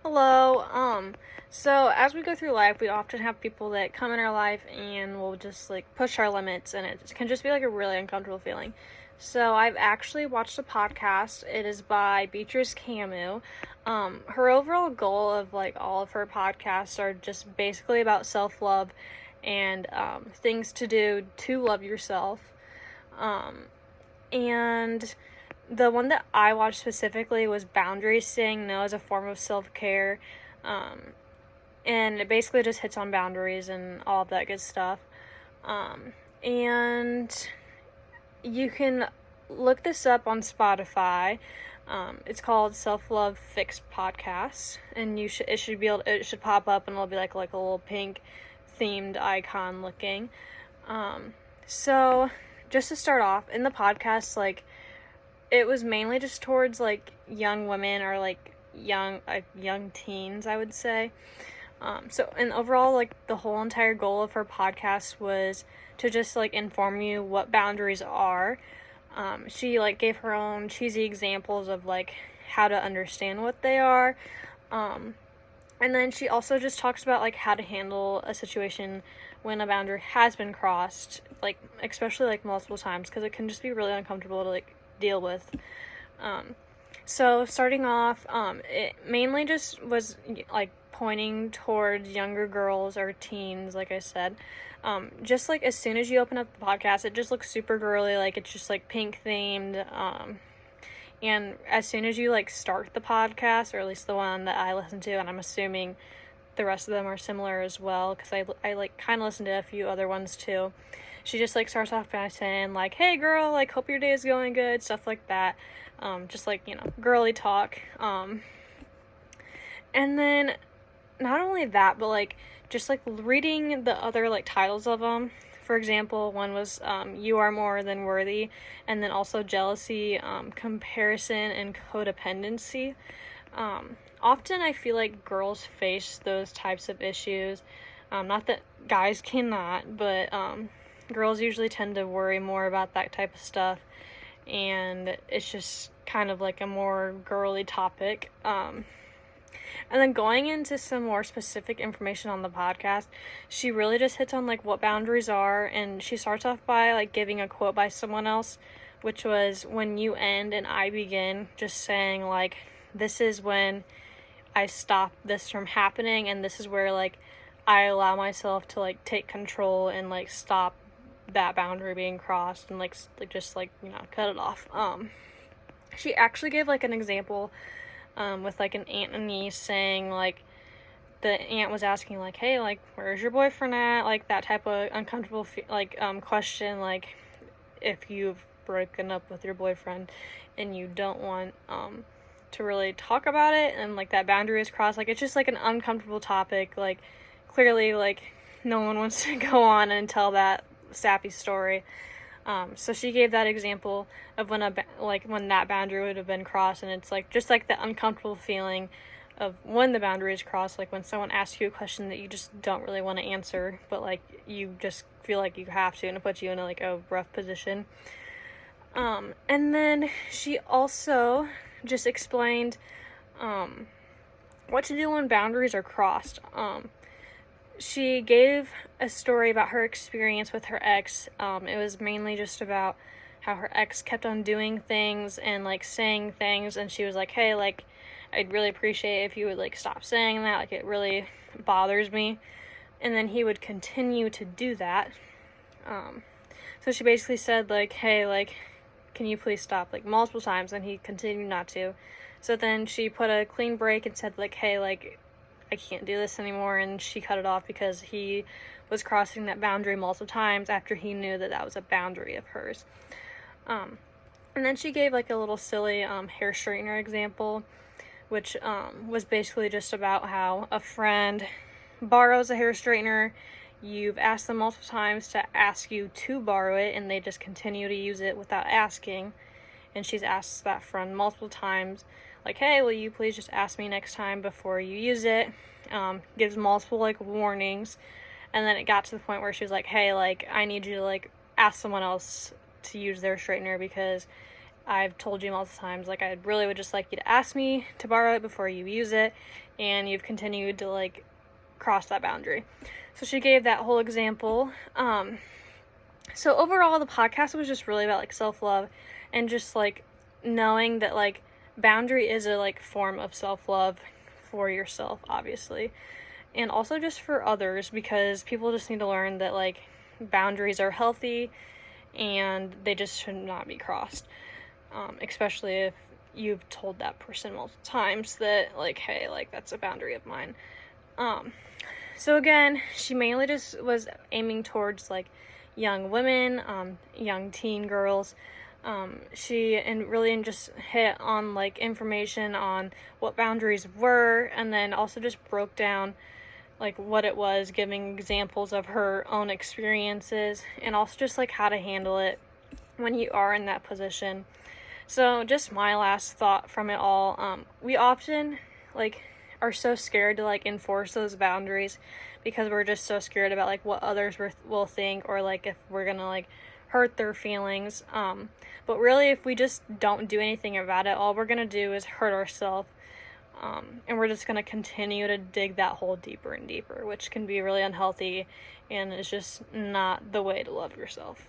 Hello. So as we go through life, we often have people that come in our life and will just like push our limits, and it can just be like a really uncomfortable feeling. So I've actually watched a podcast. It is by Beatrice Camus. Her overall goal of like all of her podcasts are just basically about self-love and things to do to love yourself. And the one that I watched specifically was Boundaries, saying no as a form of self-care. And it basically just hits on boundaries and all of that good stuff. And you can look this up on Spotify. It's called Self Love Fix Podcast, and it should pop up, and it'll be like a little pink themed icon looking. So just to start off, in the podcast, like, it was mainly just towards like young women or like young teens, I would say. And overall, like, the whole entire goal of her podcast was to just like inform you what boundaries are. She like gave her own cheesy examples of like how to understand what they are. And then she also just talks about like how to handle a situation when a boundary has been crossed, like especially like multiple times, because it can just be really uncomfortable to like deal with. So starting off, it mainly just was like pointing towards younger girls or teens, like I said. Just like as soon as you open up the podcast, it just looks super girly, like it's just like pink themed. And as soon as you like start the podcast, or at least the one that I listen to, and I'm assuming the rest of them are similar as well, because I like kind of listen to a few other ones too. She just like starts off by saying like, "Hey girl, like hope your day is going good," stuff like that. Just like, girly talk. And then not only that, but like just like reading the other like titles of them. For example, one was You Are More Than Worthy, and then also Jealousy, Comparison, and Codependency. Often I feel like girls face those types of issues. Not that guys cannot, but girls usually tend to worry more about that type of stuff, and it's just kind of like a more girly topic. And then going into some more specific information on the podcast, she really just hits on like what boundaries are, and she starts off by like giving a quote by someone else, which was, "When you end and I begin," just saying like, this is when I stop this from happening, and this is where like I allow myself to like take control and like stop that boundary being crossed, and like just like cut it off. She actually gave like an example with like an aunt and niece, saying like the aunt was asking like, "Hey, like where's your boyfriend at?" Like that type of uncomfortable question, like if you've broken up with your boyfriend and you don't want to really talk about it, and like that boundary is crossed, like it's just like an uncomfortable topic, like clearly like no one wants to go on and tell that sappy story. So she gave that example of when when that boundary would have been crossed, and it's like just like the uncomfortable feeling of when the boundary is crossed, like when someone asks you a question that you just don't really want to answer, but like you just feel like you have to, and it puts you in like a rough position. And then she also just explained what to do when boundaries are crossed. She gave a story about her experience with her ex. It was mainly just about how her ex kept on doing things and like saying things, and she was like, "Hey, like I'd really appreciate if you would like stop saying that, like it really bothers me." And then he would continue to do that. So she basically said like, "Hey, like can you please stop," like multiple times, and he continued not to. So then she put a clean break and said like, "Hey, like I can't do this anymore," and she cut it off because he was crossing that boundary multiple times after he knew that that was a boundary of hers. And then she gave like a little silly hair straightener example, which was basically just about how a friend borrows a hair straightener. You've asked them multiple times to ask you to borrow it, and they just continue to use it without asking. And she's asked that friend multiple times, like, "Hey, will you please just ask me next time before you use it?" Gives multiple like warnings, and then it got to the point where she was like, "Hey, like I need you to like ask someone else to use their straightener, because I've told you multiple times, like, I really would just like you to ask me to borrow it before you use it, and you've continued to, like, cross that boundary. So she gave that whole example. So overall, the podcast was just really about, like, self-love and just, like, knowing that, like, boundary is a, like, form of self-love for yourself, obviously, and also just for others, because people just need to learn that, like, boundaries are healthy and they just should not be crossed, especially if you've told that person multiple times that, like, hey, like, that's a boundary of mine. So again, she mainly just was aiming towards, like, young women, young teen girls. She really just hit on, like, information on what boundaries were, and then also just broke down, like, what it was, giving examples of her own experiences, and also just, like, how to handle it when you are in that position. So just my last thought from it all, we often, like, are so scared to, like, enforce those boundaries because we're just so scared about, like, what others will think, or, like, if we're gonna, like, hurt their feelings. But really, if we just don't do anything about it, all we're gonna do is hurt ourselves. And we're just gonna continue to dig that hole deeper and deeper, which can be really unhealthy and is just not the way to love yourself.